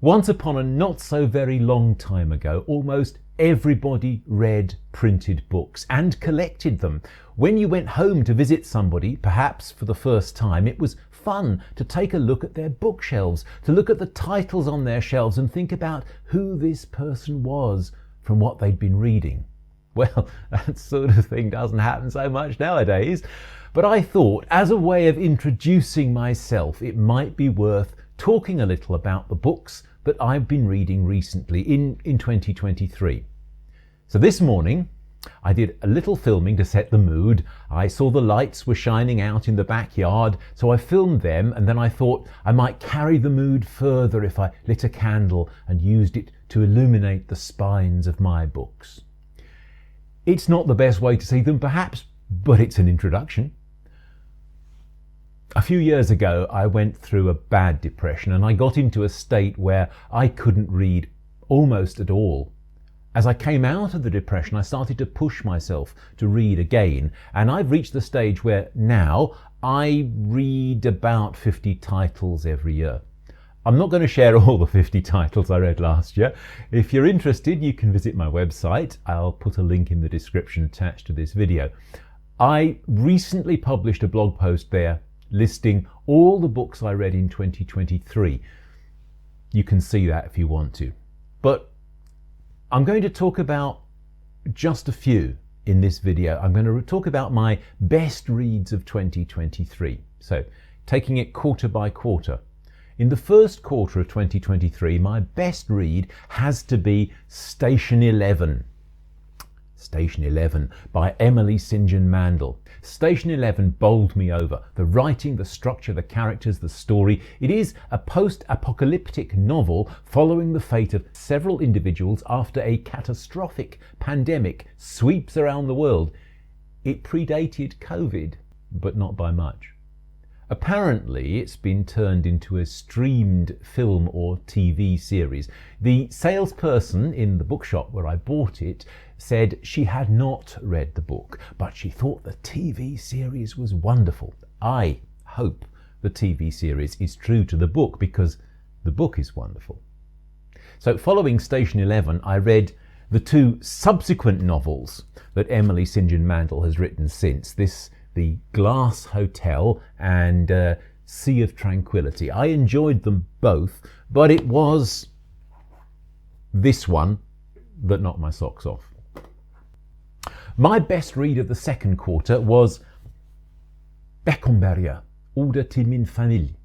Once upon a not so very long time ago, almost everybody read printed books and collected them. When you went home to visit somebody, perhaps for the first time, it was fun to take a look at their bookshelves, to look at the titles on their shelves and think about who this person was from what they'd been reading. Well, that sort of thing doesn't happen so much nowadays. But I thought, as a way of introducing myself, it might be worth talking a little about the books that I've been reading recently in 2023. So this morning I did a little filming to set the mood. I saw the lights were shining out in the backyard, so I filmed them, and then I thought I might carry the mood further if I lit a candle and used it to illuminate the spines of my books. It's not the best way to see them perhaps, but it's an introduction. A few years ago, I went through a bad depression and I got into a state where I couldn't read almost at all. As I came out of the depression, I started to push myself to read again, and I've reached the stage where now I read about 50 titles every year. I'm not going to share all the 50 titles I read last year. If you're interested, you can visit my website. I'll put a link in the description attached to this video. I recently published a blog post there listing all the books I read in 2023. You can see that if you want to. But I'm going to talk about just a few in this video. I'm going to talk about my best reads of 2023. So, taking it quarter by quarter. In the first quarter of 2023, my best read has to be Station 11. Station 11 by Emily St. John Mandel. Station 11 bowled me over. The writing, the structure, the characters, the story. It is a post-apocalyptic novel following the fate of several individuals after a catastrophic pandemic sweeps around the world. It predated COVID, but not by much. Apparently, it's been turned into a streamed film or TV series. The salesperson in the bookshop where I bought it said she had not read the book, but she thought the TV series was wonderful. I hope the TV series is true to the book, because the book is wonderful. So following Station 11, I read the two subsequent novels that Emily St. John Mandel has written since. The Glass Hotel and Sea of Tranquility. I enjoyed them both, but it was this one that knocked my socks off. My best read of the second quarter was Beckenberger, Ode till min familj.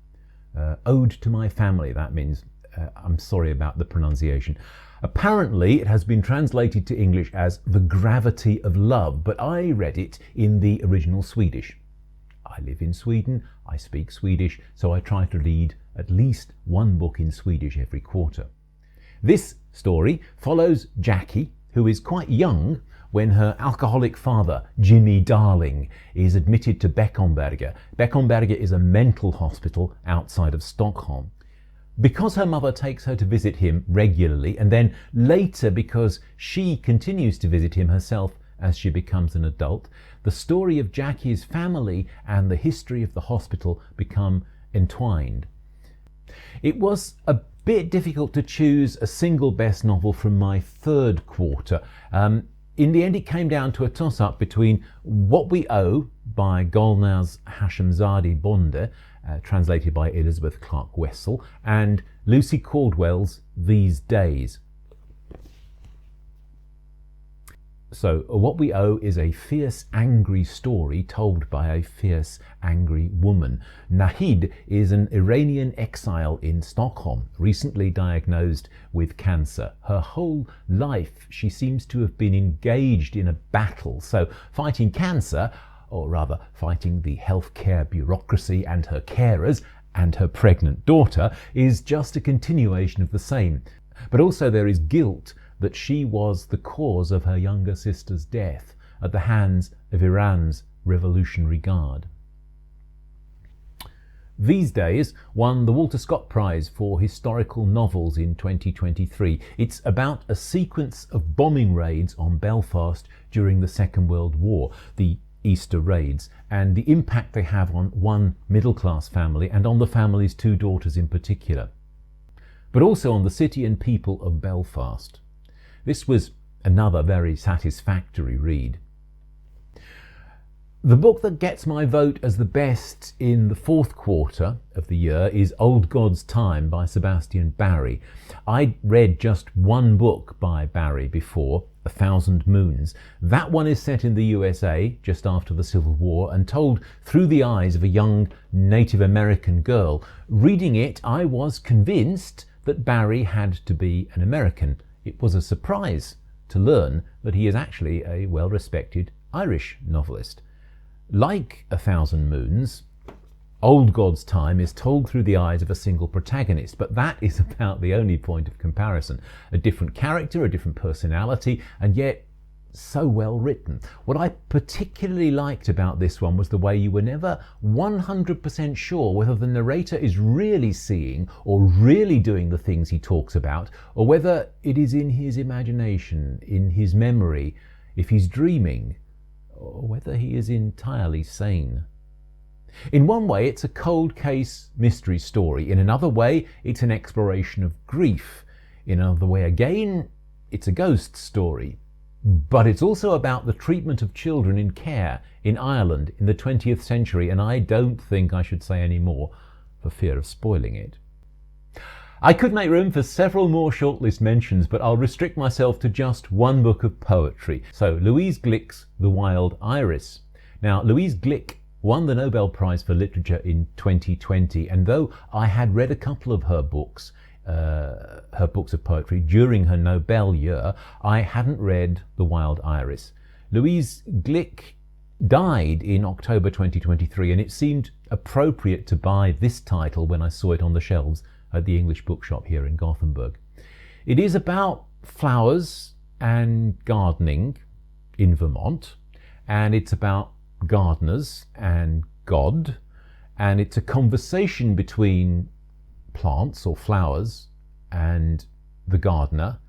Ode to my family, that means. I'm sorry about the pronunciation. Apparently it has been translated to English as The Gravity of Love, but I read it in the original Swedish. I live in Sweden, I speak Swedish, so I try to read at least one book in Swedish every quarter. This story follows Jackie, who is quite young when her alcoholic father, Jimmy Darling, is admitted to Beckenberger. Beckenberger is a mental hospital outside of Stockholm. Because her mother takes her to visit him regularly, and then later because she continues to visit him herself as she becomes an adult, the story of Jackie's family and the history of the hospital become entwined. It was a bit difficult to choose a single best novel from my third quarter. In the end, it came down to a toss-up between What We Owe by Golnaz Hashemzade Bonde, translated by Elizabeth Clark Wessel, and Lucy Caldwell's These Days. So, What We Owe is a fierce, angry story told by a fierce, angry woman. Nahid is an Iranian exile in Stockholm, recently diagnosed with cancer. Her whole life, she seems to have been engaged in a battle. So, fighting cancer, or rather fighting the healthcare bureaucracy and her carers and her pregnant daughter, is just a continuation of the same. But also there is guilt that she was the cause of her younger sister's death at the hands of Iran's Revolutionary Guard. These Days won the Walter Scott Prize for Historical Novels in 2023. It's about a sequence of bombing raids on Belfast during the Second World War, the Easter raids, and the impact they have on one middle-class family and on the family's two daughters in particular. but also on the city and people of Belfast. This was another very satisfactory read. The book that gets my vote as the best in the fourth quarter of the year is Old God's Time by Sebastian Barry. I'd read just one book by Barry before, A Thousand Moons. That one is set in the USA just after the Civil War and told through the eyes of a young Native American girl. Reading it, I was convinced that Barry had to be an American. It was a surprise to learn that he is actually a well-respected Irish novelist. Like A Thousand Moons, Old God's Time is told through the eyes of a single protagonist, but that is about the only point of comparison. A different character, a different personality, and yet so well written. What I particularly liked about this one was the way you were never 100% sure whether the narrator is really seeing or really doing the things he talks about, or whether it is in his imagination, in his memory, if he's dreaming, or whether he is entirely sane. In one way, it's a cold case mystery story. In another way, it's an exploration of grief. In another way again, it's a ghost story. But it's also about the treatment of children in care in Ireland in the 20th century, and I don't think I should say any more for fear of spoiling it. I could make room for several more shortlist mentions, but I'll restrict myself to just one book of poetry. So, Louise Glick's The Wild Iris. Now, Louise Glick won the Nobel Prize for Literature in 2020, and though I had read a couple of her books of poetry during her Nobel year, I hadn't read The Wild Iris. Louise Glick died in October 2023, and it seemed appropriate to buy this title when I saw it on the shelves at the English bookshop here in Gothenburg. It is about flowers and gardening in Vermont, and it's about gardeners and God, and it's a conversation between plants or flowers and the gardener,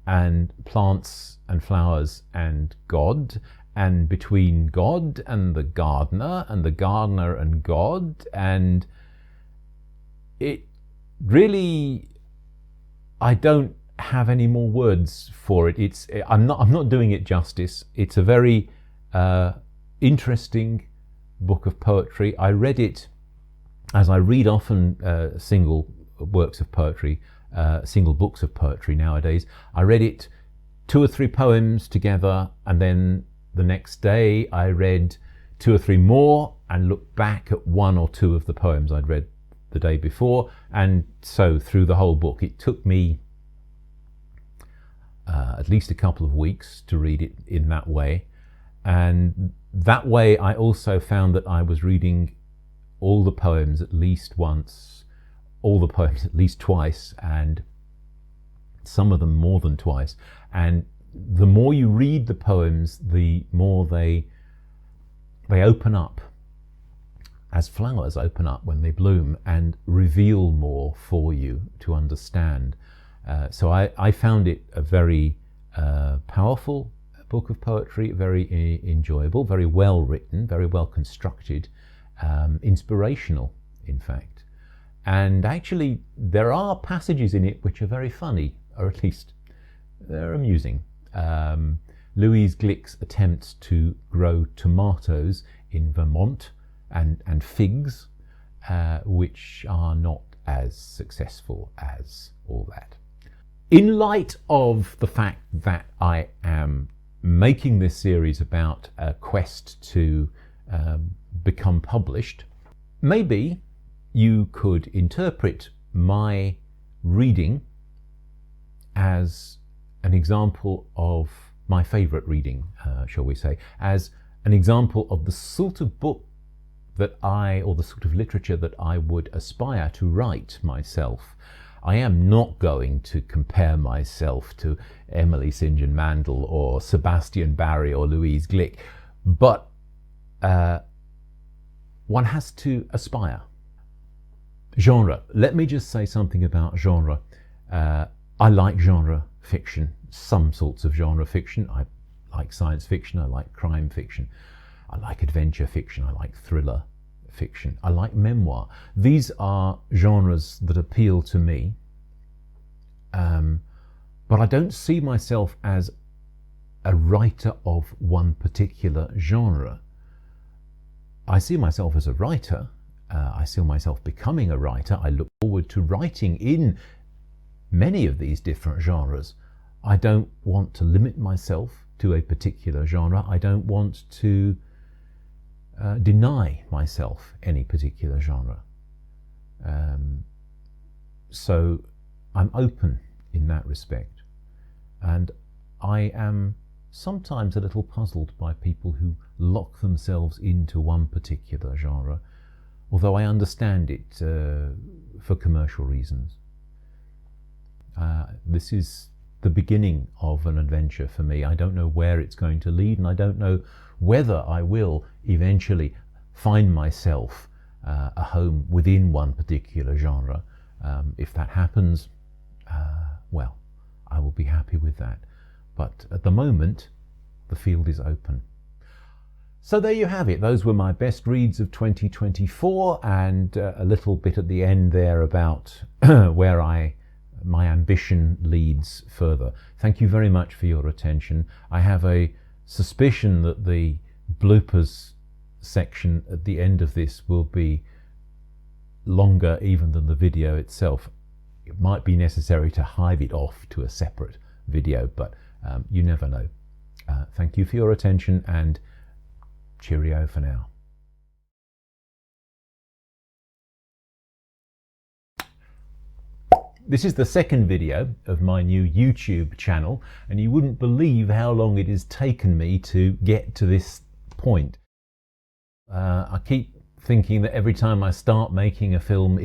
and plants and flowers and God, and between God and the gardener and God, and it really, I don't have any more words for it. I'm not doing it justice. It's a very interesting book of poetry. I read it, as I read often single books of poetry nowadays. I read it 2 or 3 poems together, and then the next day I read 2 or 3 more and looked back at 1 or 2 of the poems I'd read the day before, and so through the whole book. It took me at least a couple of weeks to read it in that way, and that way I also found that I was reading all the poems at least once, all the poems at least twice, and some of them more than twice. And the more you read the poems, the more they open up, as flowers open up when they bloom, and reveal more for you to understand. So I found it a very powerful book of poetry, very enjoyable, very well written, very well constructed, inspirational, in fact. And actually, there are passages in it which are very funny, or at least they're amusing. Louise Glick's attempts to grow tomatoes in Vermont and figs, which are not as successful as all that. In light of the fact that I am making this series about a quest to become published, maybe you could interpret my reading as an example of my favourite reading, shall we say, as an example of the sort of book that or the sort of literature that I would aspire to write myself. I am not going to compare myself to Emily St. John Mandel or Sebastian Barry or Louise Glick, but one has to aspire. Genre. Let me just say something about genre. I like genre fiction, some sorts of genre fiction. I like science fiction, I like crime fiction, I like adventure fiction, I like thriller fiction, I like memoir. These are genres that appeal to me. But I don't see myself as a writer of one particular genre. I see myself as a writer. I see myself becoming a writer. I look forward to writing in many of these different genres. I don't want to limit myself to a particular genre. I don't want to deny myself any particular genre. So I'm open in that respect. And I am sometimes a little puzzled by people who lock themselves into one particular genre, although I understand it for commercial reasons. This is the beginning of an adventure for me. I don't know where it's going to lead, and I don't know whether I will eventually find myself a home within one particular genre. If that happens, well, I will be happy with that. But at the moment, the field is open. So there you have it. Those were my best reads of 2024, and a little bit at the end there about where my ambition leads further. Thank you very much for your attention. I have a suspicion that the bloopers section at the end of this will be longer even than the video itself. It might be necessary to hive it off to a separate video, but you never know. Thank you for your attention, and cheerio for now. This is the second video of my new YouTube channel, and you wouldn't believe how long it has taken me to get to this point. I keep thinking that every time I start making a film,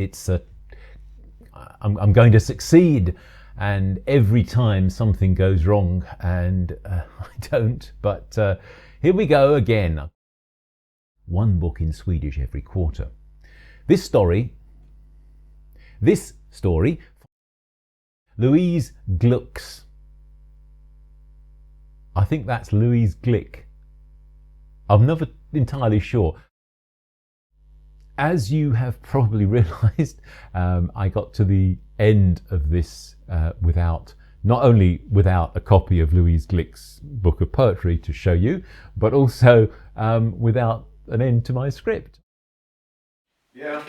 I'm going to succeed, and every time something goes wrong, and I don't. But here we go again. One book in Swedish every quarter. This story, Louise Gluck's. I think that's Louise Glick. I'm never entirely sure. As you have probably realised, I got to the end of this not only without a copy of Louise Glick's book of poetry to show you, but also without an end to my script. Yeah.